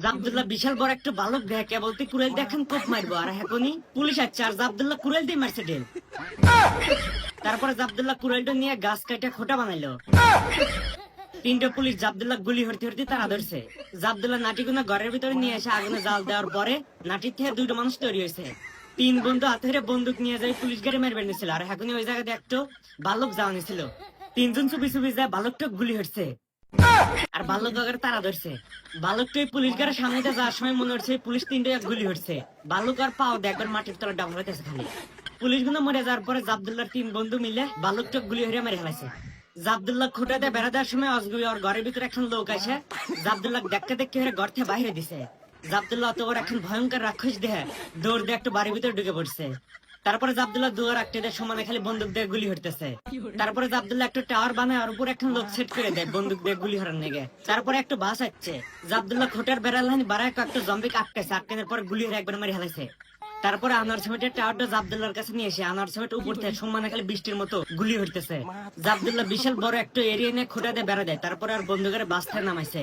জাবদুল্লাহ বিশাল বড় একটা বালক দেয় কেবলতে কুড়াল দেখেন কোপ মারবো আর এখনই পুলিশ আসছে আর জাবদুল্লাহ কুড়াল দিয়ে মারছে ডেল। তারপরে জাবদুল্লাহ কুড়ালটা নিয়ে গাছ কাটা খোটা বানাইলো। তিনটা পুলিশ জাবদুল্লাহ গুলি হরতে হরতে তারা ধরছে। জাবদুল্লাহ নাটিগুনা ঘরের ভিতরে নিয়ে এসে আগুনে জাল দেওয়ার পরে নাটির থেকে দুটো মানুষ তৈরি হয়েছে। তিন বন্ধু হাতে ধরে বন্দুক নিয়ে যায় পুলিশ গাড়ি মারবে নিছিল আর এখনই ওই জায়গাতে একটা বালক যাওয়া নিছিল। তিনজন চুপি চুপি যায় বালকটা গুলি হচ্ছে আর বালক আগে তারা ধরছে। বালকটা ওই পুলিশ গাড়ির সামনে দিয়ে যাওয়ার সময় মনে হচ্ছে পুলিশ তিনটা গুলি হচ্ছে। বালক আর পাও দিয়ে একবার মাটির তলা ডাউন হইতেছে খালি। পুলিশ গুলো মরে যাওয়ার পরে জাবদুল্লাহর তিন বন্ধু মিলে বালকটা গুলি হয়ে মেরে ফেলাইছে। জাবদুল্লাহ খুঁটাতে বেড়া দেওয়ার সময় অজগুবি ওর ঘরের ভিতরে একজন লোক আসে জাবদুল্লাহ দেখতে দেখতে ঘর থেকে বাইরে দিছে। জাবদুল্লাহ অত বড় এখন ভয়ঙ্কর রাক্ষস দেহে দৌড় দিয়ে একটা বাড়ির ভিতরে ঢুকে পড়ছে। তারপরে জাবদুল্লাহ দুয়ার আটটে সমানে খালি বন্দুক দিয়ে গুলি হরতেছে। তারপরে জাবদুল্লাহ একটা টাওয়ার বানায় আর উপর একটা লোক সেট করে দেয় বন্দুক দিয়ে গুলি হরার নেগে। তারপরে একটা বাস আসছে জাবদুল্লাহ খোটার বেড়াল বাড়ায় একটা জম্বিক আটকেছে, আটকানোর পর গুলি হরে একবার মারি হেলাইছে। তারপরে আনার সমেটের টাওয়ারটা জাবদুল্লাহর কাছে নিয়ে এসে আনার সমেট উপর থেকে সমানে খালি বৃষ্টির মতো গুলি হরতেছে। জাবদুল্লাহ বিশাল বড় একটা এরিয়া নিয়ে খোটা দিয়ে বেড়া দেয়। তারপরে আর বন্দুকের বাস থেকে নামাইছে।